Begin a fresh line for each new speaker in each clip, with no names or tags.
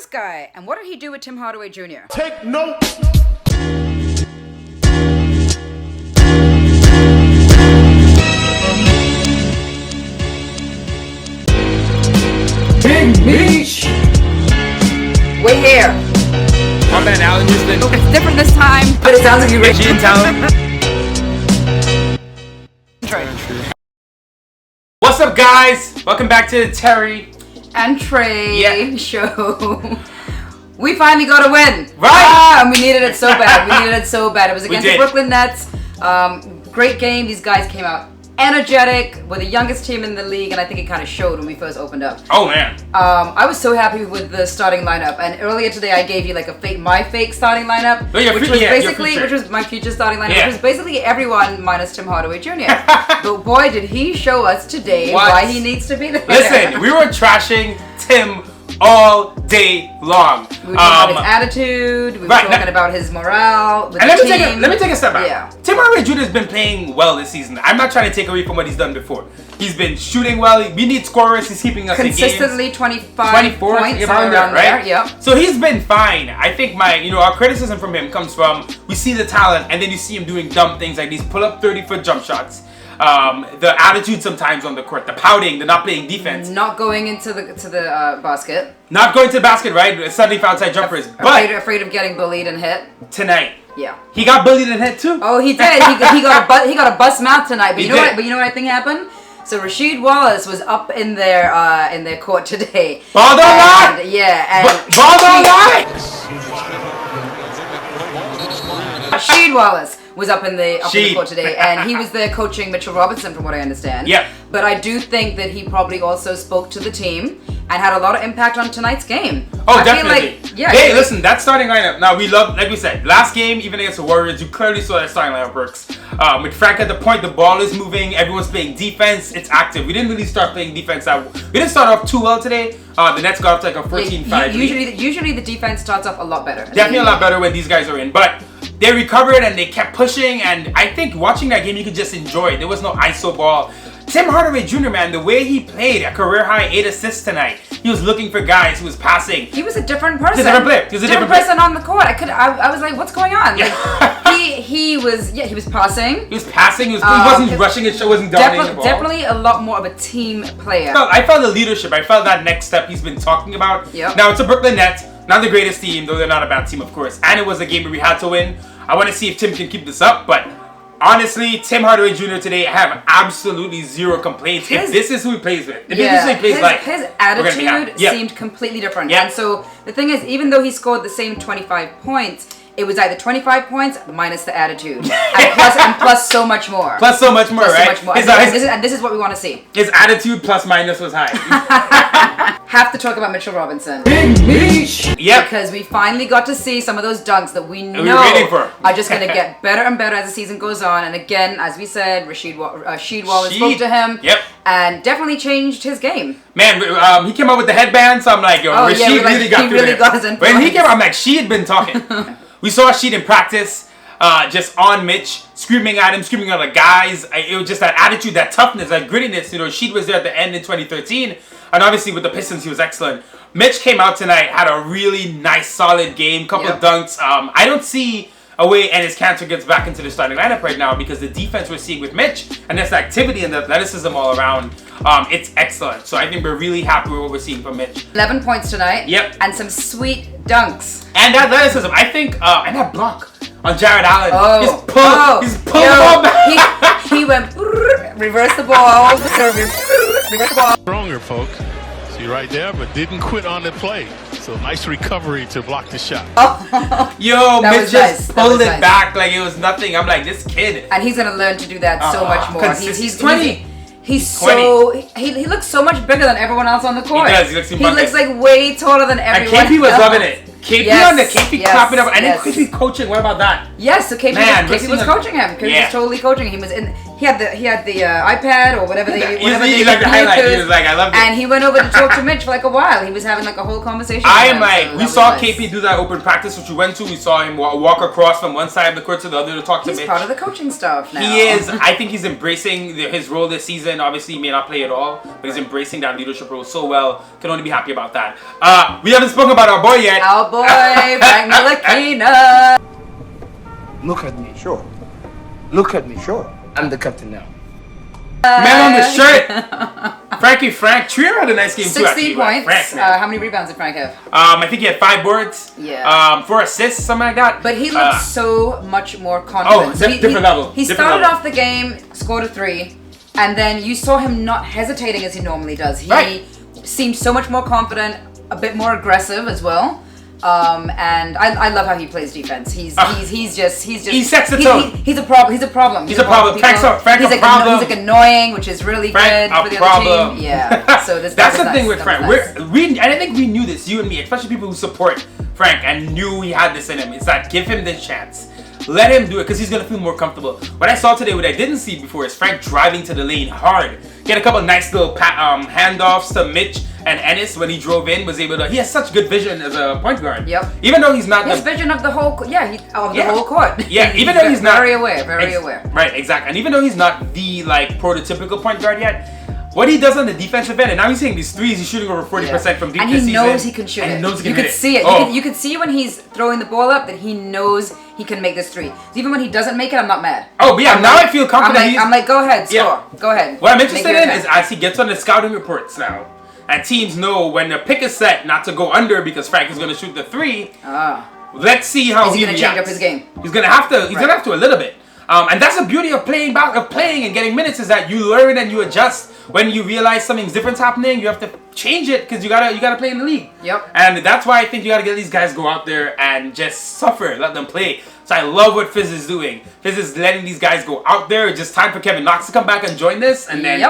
this guy, and what did he do with Tim Hardaway Jr.?
Take note.
Big Beach. We're here.
My man Alan just did.
It's different this time, but it sounds like you're rich.
She didn't tell him. What's up, guys? Welcome back to the Terry
and Trey show. We finally got a win.
Right.
And we needed it so bad. It was against the Brooklyn Nets. Great game. These guys came out energetic. We're the youngest team in the league, and I think it kind of showed when we first opened up.
Oh man.
I was so happy with the starting lineup, and earlier today I gave you like my fake starting lineup, which was my future starting lineup, which was basically everyone minus Tim Hardaway Jr. But boy, did he show us today why he needs to be there.
Listen, we were trashing Tim all day long.
We were talking about his attitude. We were talking about his morale. With
let me take a step back.
Yeah.
Tim Hardaway Jr. has been playing well this season. I'm not trying to take away from what he's done before. He's been shooting well. We need scorers. He's keeping us
consistently
in games.
24 points around there. Yep.
So he's been fine. I think our criticism from him comes from we see the talent and then you see him doing dumb things like these pull-up 30-foot jump shots. The attitude sometimes on the court, the pouting, the not playing defense,
not going into the basket,
not going to the basket, right? Suddenly outside jumpers, but
afraid of getting bullied and hit
tonight.
Yeah,
he got bullied and hit too.
Oh, he did. he got a bust mouth tonight. But you know what I think happened? So Rasheed Wallace was up in their court today.
Ball don't lie.
Yeah, and
ball don't lie.
Rasheed Wallace was up in the court today, and he was there coaching Mitchell Robinson, from what I understand.
Yep.
But I do think that he probably also spoke to the team and had a lot of impact on tonight's game.
Oh, definitely. Hey, listen, that starting lineup. Now we love, like we said, last game, even against the Warriors, you clearly saw that starting lineup works. With Frank at the point, the ball is moving, everyone's playing defense, it's active. We didn't really start playing defense. We didn't start off too well today. The Nets got up to like a 14-5 lead.
Usually the defense starts off a lot better.
Definitely a lot better when these guys are in, but they recovered and they kept pushing, and I think watching that game you could just enjoy it. There was no ISO ball. Tim Hardaway Jr., man, the way he played, a career high 8 assists tonight. He was looking for guys, he was passing.
He was a different person.
He was a different player. He was a different
person on the court. I was like, what's going on? Like, he was passing.
He was passing. He wasn't rushing his show. Wasn't dominating the ball.
Definitely a lot more of a team player.
I felt the leadership. I felt that next step he's been talking about.
Yep.
Now it's a Brooklyn Nets, not the greatest team, though they're not a bad team, of course. And it was a game where we had to win. I want to see if Tim can keep this up, but honestly, Tim Hardaway Jr. today, I have absolutely zero complaints. If this is who he plays with, if this is who he plays like,
his attitude seemed completely different.
Yep.
And so the thing is, even though he scored the same 25 points, it was either 25 points minus the attitude, and plus so much more.
Plus so much more, right?
So much more. This is what we want to see.
His attitude plus minus was high.
Have to talk about Mitchell Robinson.
Big Beach.
Yep.
Because we finally got to see some of those dunks that we know are just going to get better and better as the season goes on. And again, as we said, Rasheed Wallace spoke to him.
Yep.
And definitely changed his game.
Man, he came out with the headband, so I'm like, yo, Rasheed really got through there.
Got his influence.
When he came out, I'm like, she had been talking. We saw Rasheed in practice, just on Mitch, screaming at him, screaming at the guys. It was just that attitude, that toughness, that grittiness. Rasheed was there at the end in 2013, and obviously with the Pistons, he was excellent. Mitch came out tonight, had a really nice, solid game, couple of dunks. I don't see a way Enes Kanter gets back into the starting lineup right now because the defense we're seeing with Mitch and this activity and the athleticism all around, it's excellent. So I think we're really happy with what we're seeing from Mitch.
11 points tonight.
Yep.
And some sweet dunks.
And that athleticism, I think, and that block on Jared Allen. He's pulled the ball back.
He went, reverse the ball. Reverse the ball.
Stronger, folks. See right there, but didn't quit on the play. So nice recovery to block the shot.
Yo, Mitch just pulled it back like it was nothing. I'm like, this kid.
And he's going to learn to do that so much more.
He's 20.
He looks so much bigger than everyone else on the court.
He does. He
looks like way taller than everyone else.
And KP was loving it. KP clapping up, and then KP coaching. What about that?
Yes, so KP was coaching him. KP was totally coaching him. he had the iPad or whatever they
He's like the highlight. He was like, I loved it.
And he went over to talk to Mitch for like a while. He was having like a whole conversation.
We saw KP do that open practice, which we went to. We saw him walk across from one side of the court to the other to talk to Mitch.
He's part of the coaching staff now.
He is. I think he's embracing his role this season. Obviously, he may not play at all, but he's embracing that leadership role so well. Can only be happy about that. We haven't spoken about our boy yet.
Our boy, Frank Ntilikina.
Look at me, sure. Look at me, sure. I'm the captain now.
Man on the shirt. Frank Trier had a nice game
16
too. 16
points. How many rebounds did Frank have?
I think he had 5 boards.
Yeah.
4 assists, something like that.
But he looked so much more confident.
Oh, different level.
He started off the game, scored a 3, and then you saw him not hesitating as he normally does. He seemed so much more confident, a bit more aggressive as well. And I love how he plays defense. He's just
he sets the tone.
He's a problem. He's a problem.
He's a problem. Frank's a problem.
He's like annoying, which is really good for the other team. Yeah. So
that's the thing with Frank. And I think we knew this, you and me, especially people who support Frank and knew he had this in him. It's that give him this chance. Let him do it because he's going to feel more comfortable. What I saw today, what I didn't see before, is Frank driving to the lane hard. Get a couple nice little handoffs to Mitch and Ennis when he drove in. He has such good vision as a point guard.
Yep.
Even though he's not
his vision of the whole the whole court.
Yeah. Even though he's not
very aware.
Right. Exactly. And even though he's not the prototypical point guard yet, what he does on the defensive end, and now he's hitting these threes, he's shooting over 40% from deep
and
this season.
And he knows he can shoot it. You can see it. You can see when he's throwing the ball up that he knows he can make this 3. So even when he doesn't make it, I'm not mad.
Oh, but yeah, now I feel confident.
I'm like, go ahead, score. Yeah. Go ahead.
What I'm interested in is as he gets on the scouting reports now, and teams know when the pick is set not to go under because Frank is going to shoot the 3. Let's see how he reacts.
He's going to change up his game.
He's going to have to. He's going to have to a little bit. And that's the beauty of playing and getting minutes is that you learn and you adjust. When you realize something's different happening, you have to change it because you gotta play in the league.
Yep.
And that's why I think you gotta get these guys go out there and just suffer, let them play. So I love what Fizz is doing. Fizz is letting these guys go out there. It's just time for Kevin Knox to come back and join this. And then,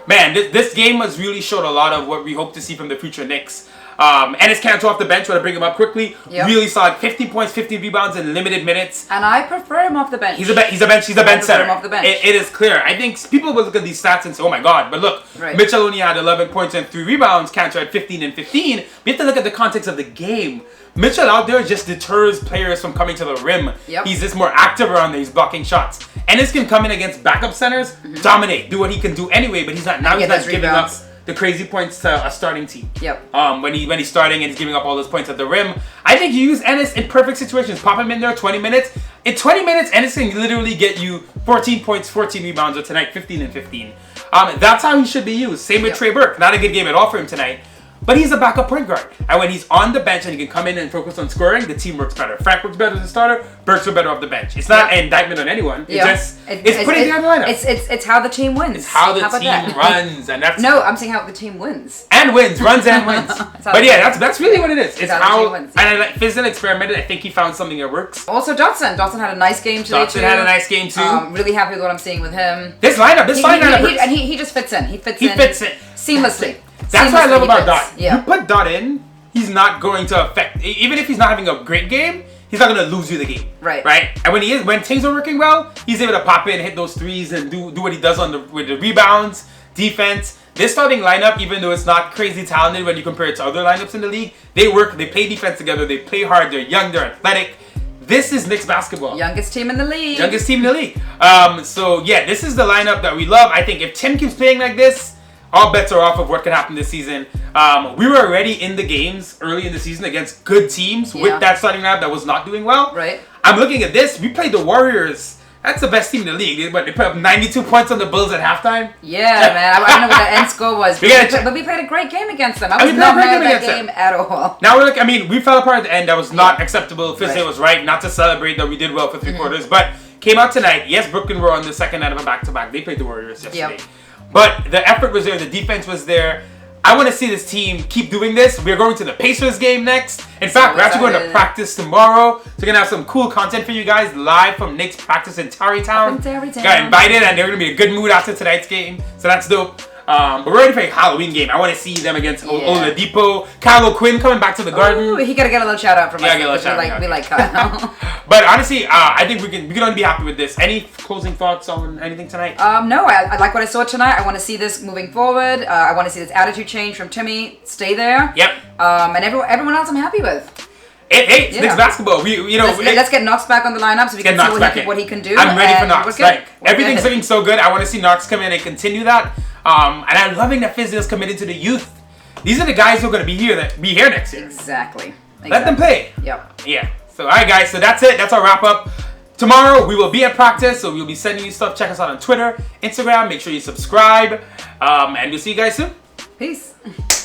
man, this game has really showed a lot of what we hope to see from the future Knicks. Ennis Cantor off the bench, want to bring him up quickly. Yep. Really solid, 50 points, 50 rebounds in limited minutes.
And I prefer him off the bench.
He's a bench center.
Him off the bench.
It is clear. I think people will look at these stats and say, oh my god, but look, Mitchell only had 11 points and 3 rebounds, Cantor had 15 and 15. We have to look at the context of the game. Mitchell out there just deters players from coming to the rim.
Yep.
He's just more active around there. He's blocking shots. Ennis can come in against backup centers, dominate, do what he can do anyway, but he's not giving up the crazy points to a starting team.
Yep.
When he's starting and he's giving up all those points at the rim. I think you use Ennis in perfect situations. Pop him in there 20 minutes. In 20 minutes, Ennis can literally get you 14 points, 14 rebounds, or tonight 15 and 15. That's how he should be used. Same with Trey Burke. Not a good game at all for him tonight. But he's a backup point guard. And when he's on the bench and he can come in and focus on scoring, the team works better. Frank works better as a starter. Burks are better off the bench. It's not an indictment on anyone. It's putting together the lineup.
It's how the team wins.
It's how the team runs. And that's
no, I'm saying how the team wins.
And wins. Runs and wins. But yeah, that's really what it is. It's how the team wins.
Yeah.
And Fizdale experimented. I think he found something that works.
Also Dotson. Dotson had a nice game today too.
Dotson had a nice game too.
Really happy with what I'm seeing with him.
This lineup.
And he just fits in. He fits in seamlessly.
That's what I love about Dot. You put Dot in, he's not going to affect. Even if he's not having a great game, he's not going to lose you the game.
Right.
And when things are working well, he's able to pop in, hit those threes, and do what he does with the rebounds, defense. This starting lineup, even though it's not crazy talented when you compare it to other lineups in the league, they work. They play defense together. They play hard. They're young. They're athletic. This is Knicks basketball.
Youngest team in the league.
So yeah, this is the lineup that we love. I think if Tim keeps playing like this, all bets are off of what could happen this season. We were already in the games early in the season against good teams with that starting lineup that was not doing well.
Right.
I'm looking at this. We played the Warriors. That's the best team in the league. They put up 92 points on the Bulls at halftime.
Yeah, man. I don't know what the end score was. But we played a great game against them. I was not mad at that game at all.
Now we fell apart at the end. That was not acceptable. Fizdale was right not to celebrate that we did well for 3 quarters. But came out tonight. Yes, Brooklyn were on the second night of a back-to-back. They played the Warriors yesterday. But the effort was there, the defense was there. I want to see this team keep doing this. We're going to the Pacers game next. In fact, we're actually going to practice tomorrow. So we're going to have some cool content for you guys live from Knicks practice in Tarrytown. Got invited and they're going to be in a good mood after tonight's game. So that's dope. But we're ready for a Halloween game. I want to see them against Oladipo. Kyle O'Quinn coming back to the Garden.
Ooh, he gotta get a little shout out from us.
Yeah, get a little shout out.
We like Kyle.
But honestly, I think we can only be happy with this. Any closing thoughts on anything tonight?
No, I like what I saw tonight. I want to see this moving forward. I want to see this attitude change from Timmy. Stay there.
Yep.
And everyone else I'm happy with.
Hey, it's Knicks basketball.
Let's get Knox back on the lineup so we can see what he can do.
I'm ready for Knox. Everything's looking so good. I want to see Knox come in and continue that. And I'm loving that Fizdale's committed to the youth. These are the guys who are going to be here next year.
Exactly.
Let them play.
Yep.
Yeah. So, all right, guys. So that's it. That's our wrap up. Tomorrow we will be at practice, so we'll be sending you stuff. Check us out on Twitter, Instagram. Make sure you subscribe. And we'll see you guys soon.
Peace.